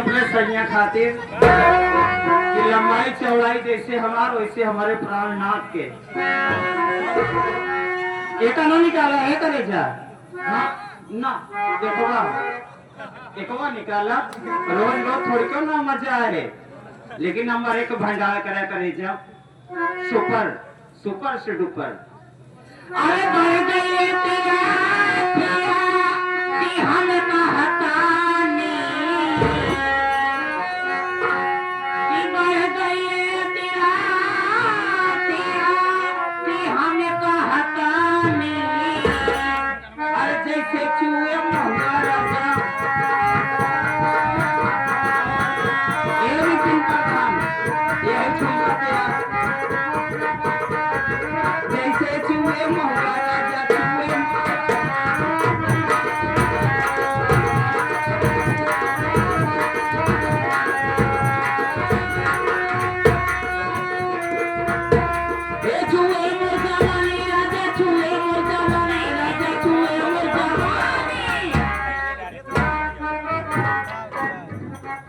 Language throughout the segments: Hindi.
अपने सैया खातिर कि लंबाई चौड़ाई जैसे हमार वैसे हमारे प्राणनाथ के एक ना निकाला है करे जा ना एकवा निकाला रोज रोज थोड़ी क्यों ना मजा है लेकिन नंबर एक भंडार करा करे जब सुपर सुपर से डुपर अरे बढ़ गई तेरा कि हम कहतानी कि बढ़ गई तेरा कि हम कहतानी अरे जैसे चूहे महुआ राजा ये भी चिंता था ये चूहा तेरा जैसे चूहे महुआ राजा चूहे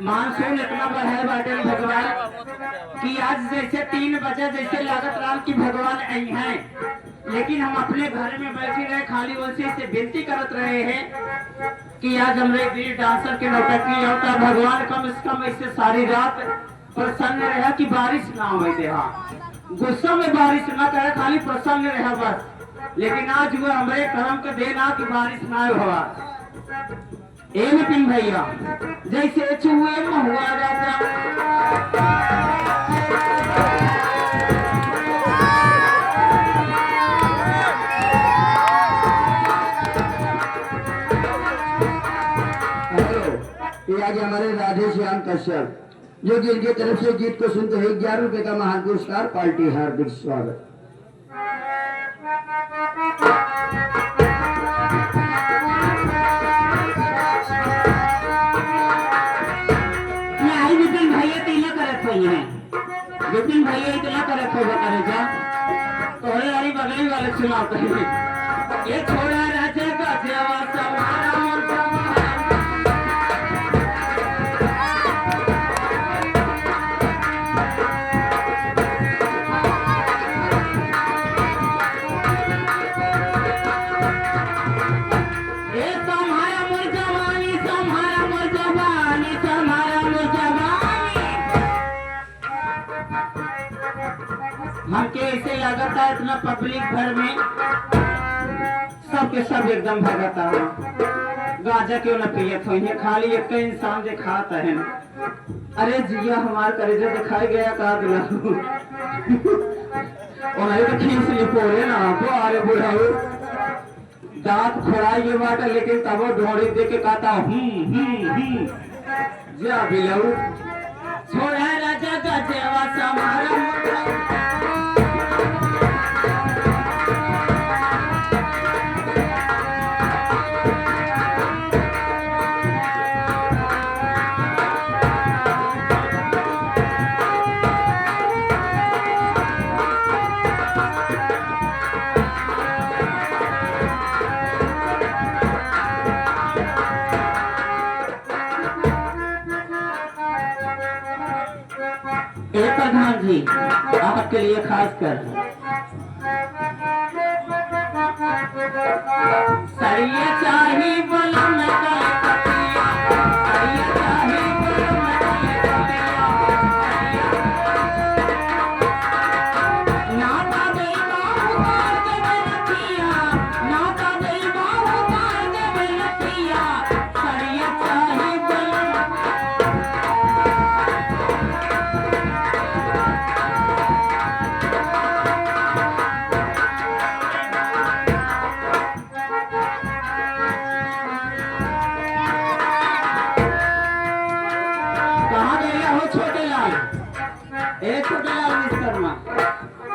मानसून इतना बढ़ाए बाटे भगवान कि आज जैसे 3 बजे जैसे लागत राम की भगवान आई हैं लेकिन हम अपने घर में बैठे रहे खाली वैसे से विनती करत रहे हैं कि आज हमरे वीर डांसर के नौटंकी होता भगवान कम से कम ऐसे सारी रात प्रसन्न रहा कि बारिश ना हो देहा गुस्सा में बारिश ना करे खाली प्रसन्न रहा बस लेकिन आज हुआ हमारे कर्म का देना कि बारिश ना हुआ ए नितिन भैया जैसे चूहे महुआ राजा ये आज हमारे राधे श्याम कश्यप जो कि इनकी तरफ से गीत को सुनते हैं 11 रुपए का महान पुरस्कार पार्टी हार्दिक स्वागत विपिन भैया इतना करे करे जा तो यारी बगली वाले सुनाते हैं ये छोड़ा राजा का जेवा समारा हमके ऐसे लगता है इतना पब्लिक भर में सबके सब एकदम भगता है गाजा क्यों न पियत हो खाली एक इंसान जो खाता है अरे जिया हमार करेजा दिखाई गया का दिला उन्हें तो खींच ली पोरे ना को अरे बुढ़ाऊ दांत खोड़ाई ये बाटा लेकिन तब वो ढोड़ी दे के कहता जा बिलाऊ छोड़ा राजा का जेवा समारा प्रधान जी आपके लिए खास कर सरिया चाहिए बलम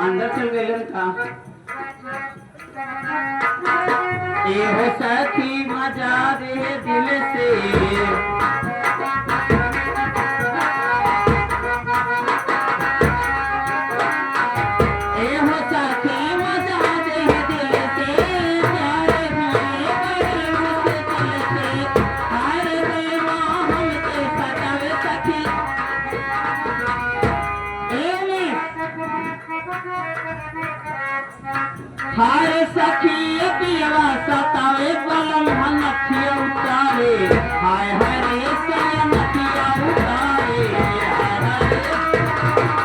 अंदर चल गए था ये हो साथी मजा दे दिल से हाय सखी पियवा सतावे बलम नथिया उतारे हाय हाय रे सया नथिया उतारे हाय हाय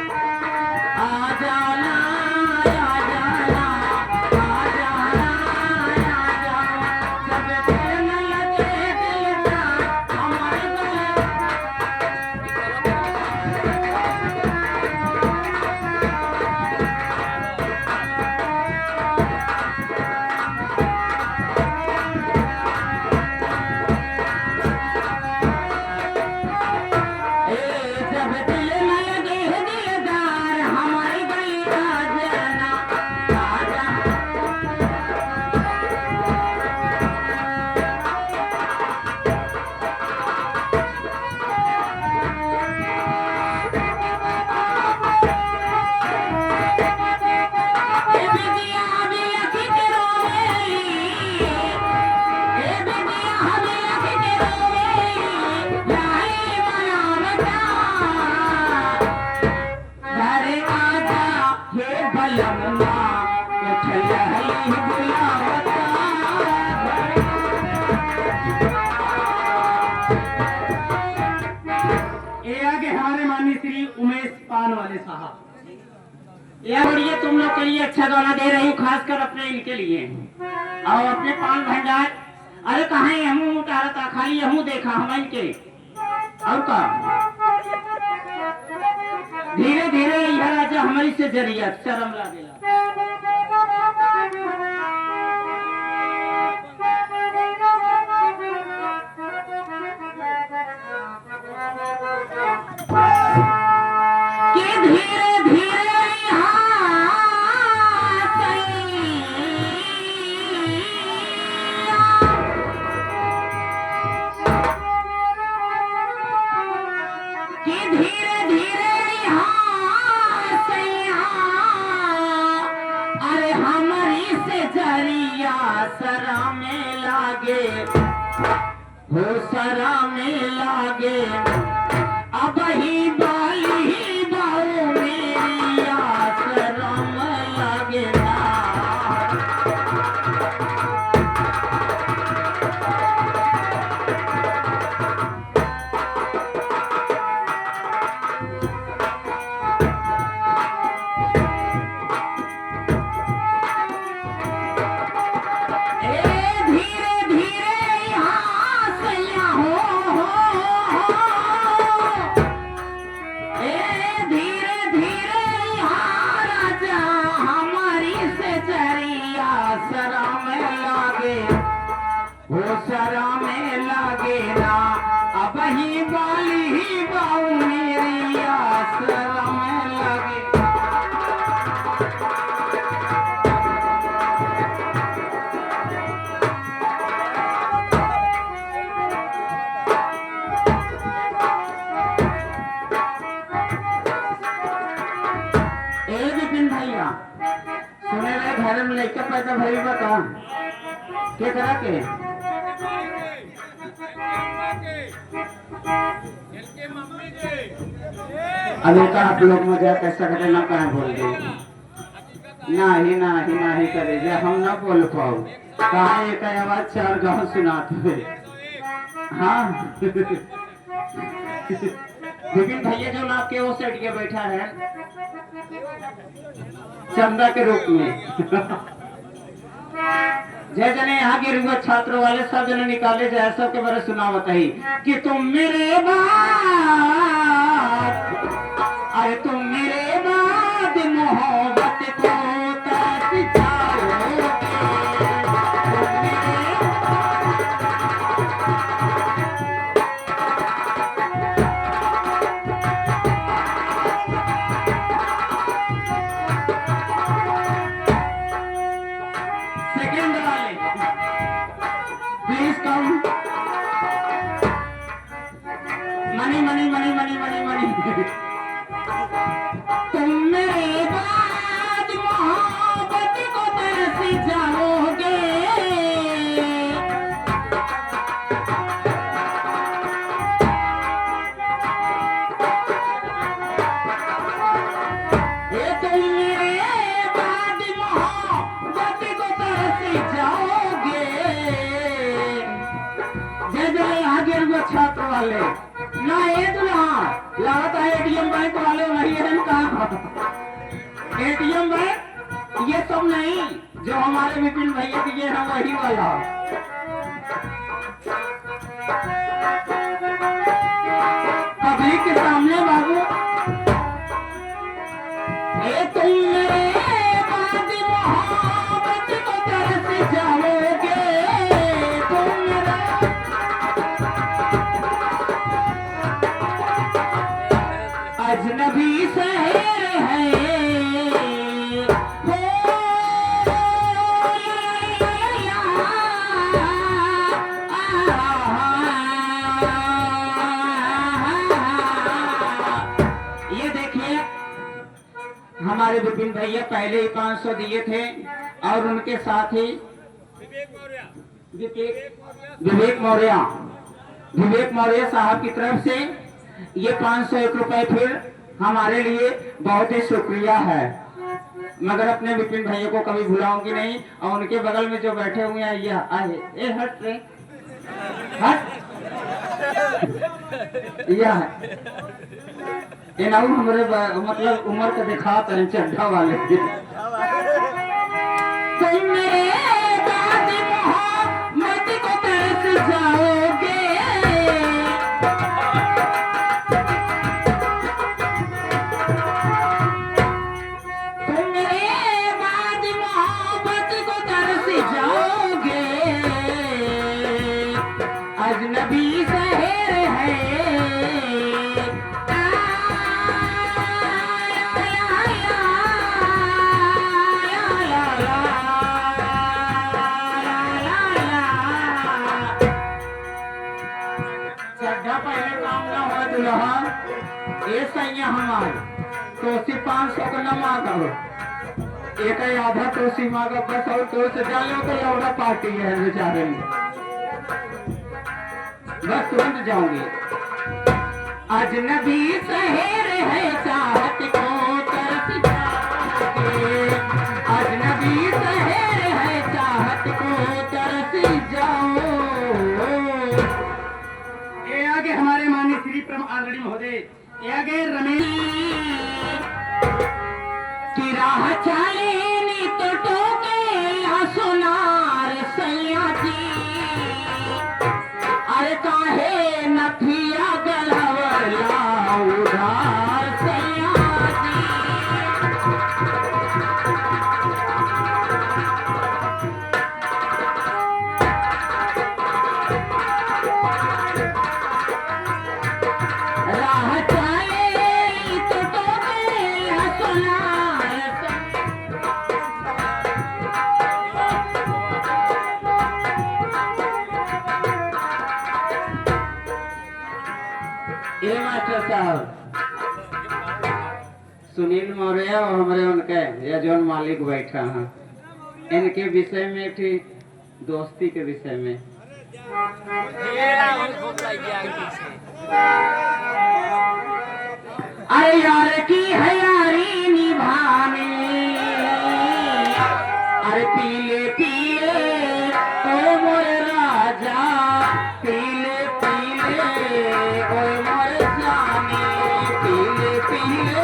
आ जाना आ जाना आ जाना आ जाना जब दिल न लगे दिलदार हमारे गले जब दिल न लगे दिलदार हमारे गले आ जाना आ जाना ए बिटिया अभी लखी के रोवेली ए बिटिया अभी लखी के रोवेली लाही बनावता घरे आजा हे बलम्मा के छलहली बुलावता ये आगे हमारे माननीय श्री उमेश पान वाले साहब और ये तुम लोग के लिए अच्छा गाना दे रही हूँ खासकर अपने इनके लिए और अपने पान भंडार अरे कहाँ है हमू उतारा था खाली हमू देखा हम इनके और का धीरे धीरे यह राजा हमारी से जरिया शर्म लागेला कि धीरे धीरे यहाँ कि धीरे धीरे यहाँ अरे हमारी से जरिया सरा में लागे हो सरा में लागे अब ही बाली ही बाऊ मेरी आसरम लागे ना धीरे धीरे यहाँ सैया हो धीरे धीरे यहाँ राजा हमारी से जरिया सरा में लागे वो सरा में लागे ना अब ही बाली ही बाऊ मेरी सरा में लागे विपिन भैया सुने रहे घर में लेके पैदा भरी बता के करा के अभी का आप लोग मुझे कैसा करे ना कहा बोल दे नहीं करे जे हम ना बोल पाओ कहा एक आवाज चार गाँव सुनाते हाँ विपिन भैया जो ना के वो सेट के बैठा है चंदा के रूप में जय जने यहाँ के रुआ छात्रों वाले सब जने निकाले जाए सबके बारे सुनावत है कि तुम मेरे बाद अरे तुम मेरे बाद मोहब्बत को कैसे चाहोगे तुम मेरे सेकंड वाले please come money money money money money money तुम मेरे बाद मोहब्बत को तरसी वाले ना, ये दुल्हा लागत है एटीएम बैंक वाले वही है का। एटीएम बैंक ये सब नहीं, जो हमारे विपिन भैया दिए हैं वही वाला। पब्लिक के सामने बाबू ए तुम मेरे बाद मोहब्बत को तरस जाओगे, तुम मेरा अजनबी शहर है हो, ये देखिए हमारे विपिन भैया पहले ही 500 दिए थे और उनके साथ ही विवेक मौर्य साहब की तरफ से ये 501 रुपए फिर हमारे लिए बहुत ही शुक्रिया है। मगर अपने विपिन भैया को कभी भुलाऊंगी नहीं। और उनके बगल में जो बैठे हुए हैं ये आए, ए हट रे हट, यह है ये ना हमारे मतलब उम्र का दिखाते हैं चड्ढा वाले। तुम मेरे बाद मोहब्बत को तरस जाओगे, तुम मेरे बाद मोहब्बत को तरस जाओगे, अजनबी शहर है ये सैया हमारे तो 500 का न मांगा, एक आधा तो मांगा बस, और तो से डालो तो लौड़ा पार्टी है बेचारे में, बस तुरंत जाऊंगी। अजनबी शहर है चाहत को तरस जाओगे, अजनबी शहर है चाहत को तरस जाओ। ये आगे हमारे माननीय श्री प्रम आदरणीय महोदय, ये आगे रमेश की राह चलेनी तो टोके सोनार सैया जी, अरे काहे नथिया गलवला उधार सैया जी। राह चलेनी तो टोके सोनार ये मास्टर साहब सुनील मौर्य और हमारे उनके ये जो मालिक बैठा है, इनके विषय में ठीक दोस्ती के विषय में अरे यार की है यारी निभाने, अरे पीले पीले ओ मोर राजा, पीले पीले ओ मोर जाने, पीले पीले।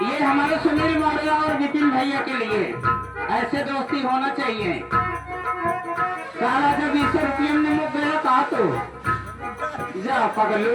ये हमारे सुनील मौर्य और विपिन भैया के लिए ऐसे दोस्ती होना चाहिए। सारा जब 20 रुपये में मुझ गया कहा तो जा पगलू